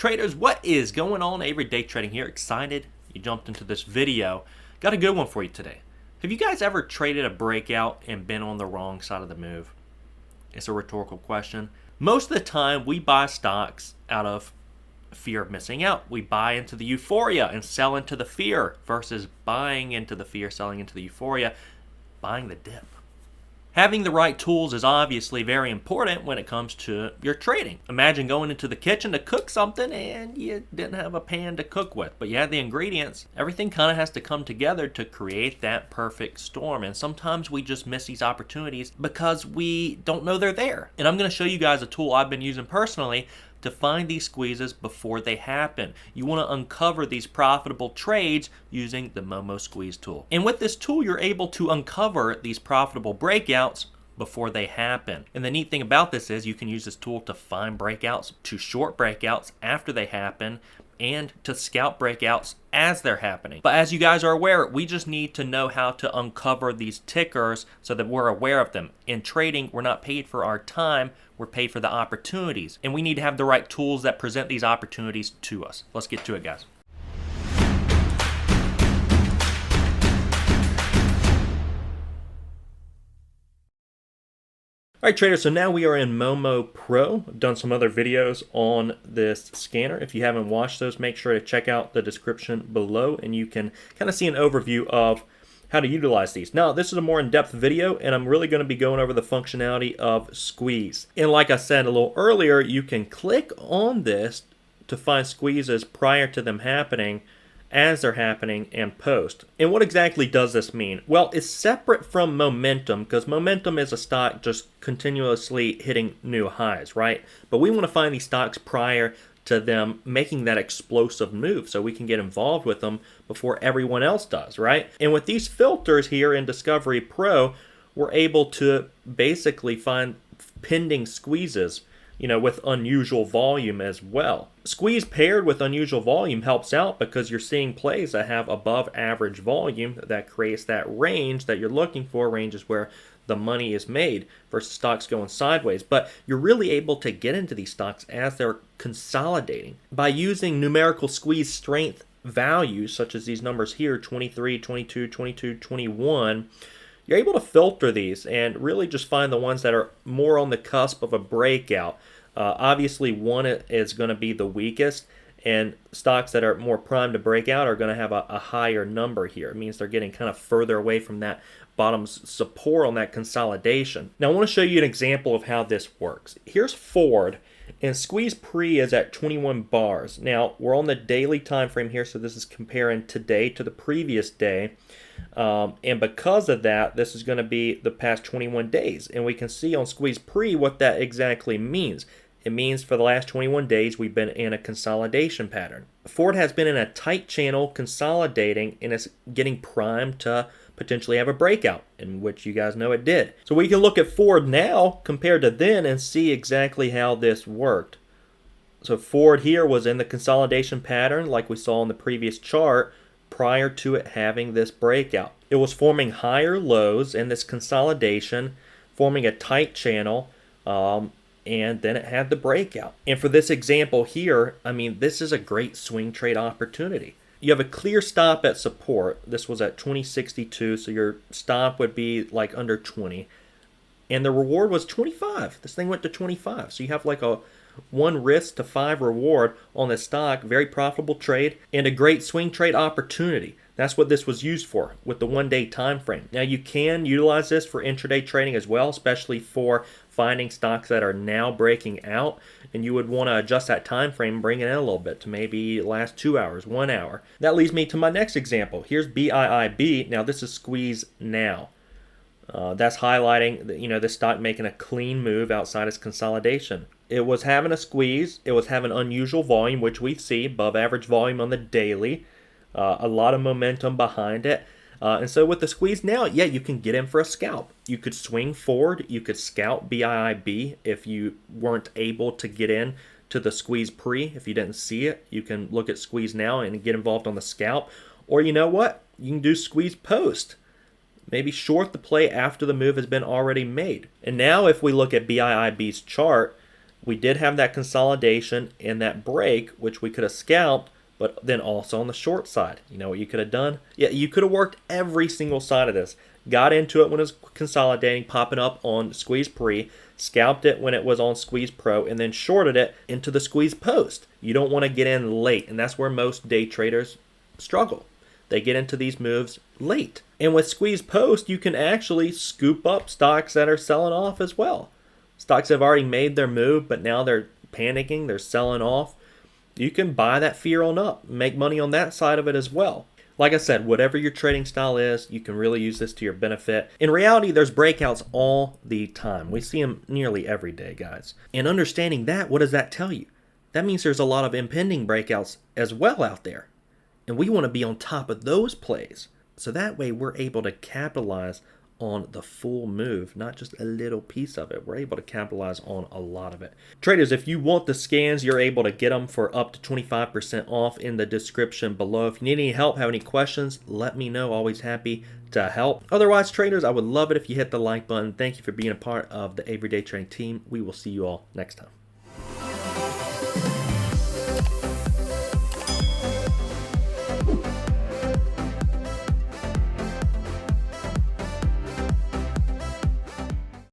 Traders, what is going on? Avery Day Trading here. Excited you jumped into this video. Got a good one for you today. Have you guys ever traded a breakout and been on the wrong side of the move? It's a rhetorical question. Most of the time we buy stocks out of fear of missing out. We buy into the euphoria and sell into the fear versus buying into the fear, selling into the euphoria, buying the dip. Having the right tools is obviously very important when it comes to your trading. Imagine going into the kitchen to cook something and you didn't have a pan to cook with, but you had the ingredients. Everything kind of has to come together to create that perfect storm. And sometimes we just miss these opportunities because we don't know they're there. And I'm going to show you guys a tool I've been using personally to find these squeezes before they happen. You want to uncover these profitable trades using the MOMO Squeeze tool. And with this tool, you're able to uncover these profitable breakouts before they happen. And the neat thing about this is you can use this tool to find breakouts, to short breakouts after they happen, and to scalp breakouts as they're happening. But as you guys are aware, we just need to know how to uncover these tickers so that we're aware of them. In trading, we're not paid for our time, we're paid for the opportunities. And we need to have the right tools that present these opportunities to us. Let's get to it, guys. All right, traders, so now we are in MOMO Pro. I've done some other videos on this scanner. If you haven't watched those, make sure to check out the description below and you can kind of see an overview of how to utilize these. Now, this is a more in-depth video and I'm really going to be going over the functionality of Squeeze. And like I said a little earlier, you can click on this to find squeezes prior to them happening, as they're happening, and post. And what exactly does this mean? Well, it's separate from momentum because momentum is a stock just continuously hitting new highs, right? But we want to find these stocks prior to them making that explosive move so we can get involved with them before everyone else does, right? And with these filters here in Discovery Pro, we're able to basically find pending squeezes, you know, with unusual volume as well. Squeeze paired with unusual volume helps out because you're seeing plays that have above average volume that creates that range that you're looking for. Range is where the money is made versus stocks going sideways. But you're really able to get into these stocks as they're consolidating. By using numerical squeeze strength values, such as these numbers here, 23, 22, 22, 21, you're able to filter these and really just find the ones that are more on the cusp of a breakout. Obviously, one is going to be the weakest, and stocks that are more primed to break out are going to have a higher number here. It means they're getting kind of further away from that bottom support on that consolidation. Now, I want to show you an example of how this works. Here's Ford, and squeeze pre is at 21 bars. Now, we're on the daily time frame here, so this is comparing today to the previous day. And because of that, this is going to be the past 21 days. And we can see on squeeze pre what that exactly means. It means for the last 21 days, we've been in a consolidation pattern. Ford has been in a tight channel consolidating and is getting primed to potentially have a breakout, in which you guys know it did. So we can look at Ford now compared to then and see exactly how this worked. So Ford here was in the consolidation pattern like we saw in the previous chart prior to it having this breakout. It was forming higher lows in this consolidation, forming a tight channel, and then it had the breakout. And for this example here, I mean, this is a great swing trade opportunity. You have a clear stop at support. This was at 2062, so your stop would be like under 20. And the reward was 25. This thing went to 25. So you have like a 1 risk to 5 reward on this stock. Very profitable trade and a great swing trade opportunity. That's what this was used for with the 1-day time frame. Now you can utilize this for intraday trading as well, especially for finding stocks that are now breaking out, and you would want to adjust that time frame, bring it in a little bit to maybe last 2 hours, 1 hour. That leads me to my next example. Here's BIIB. Now this is squeeze now. That's highlighting, you know, this stock making a clean move outside its consolidation. It was having a squeeze. It was having unusual volume, which we see above average volume on the daily. A lot of momentum behind it. And so with the squeeze now, yeah, you can get in for a scalp. You could swing forward. You could scalp BIIB if you weren't able to get in to the squeeze pre. If you didn't see it, you can look at squeeze now and get involved on the scalp. Or you know what? You can do squeeze post. Maybe short the play after the move has been already made. And now if we look at BIIB's chart, we did have that consolidation and that break, which we could have scalped, but then also on the short side. You know what you could have done? Yeah, you could have worked every single side of this. Got into it when it was consolidating, popping up on squeeze pre, scalped it when it was on squeeze pro, and then shorted it into the squeeze post. You don't want to get in late, and that's where most day traders struggle. They get into these moves late. And with squeeze post, you can actually scoop up stocks that are selling off as well. Stocks have already made their move, but now they're panicking, they're selling off. You can buy that fear on up, make money on that side of it as well. Like I said, whatever your trading style is, you can really use this to your benefit. In reality, there's breakouts all the time. We see them nearly every day, guys. And understanding that, what does that tell you? That means there's a lot of impending breakouts as well out there. And we want to be on top of those plays. So that way we're able to capitalize on the full move, not just a little piece of it. We're able to capitalize on a lot of it. Traders, if you want the scans, you're able to get them for up to 25% off in the description below. If you need any help, have any questions, let me know. Always happy to help. Otherwise, traders, I would love it if you hit the like button. Thank you for being a part of the Everyday Trading team. We will see you all next time.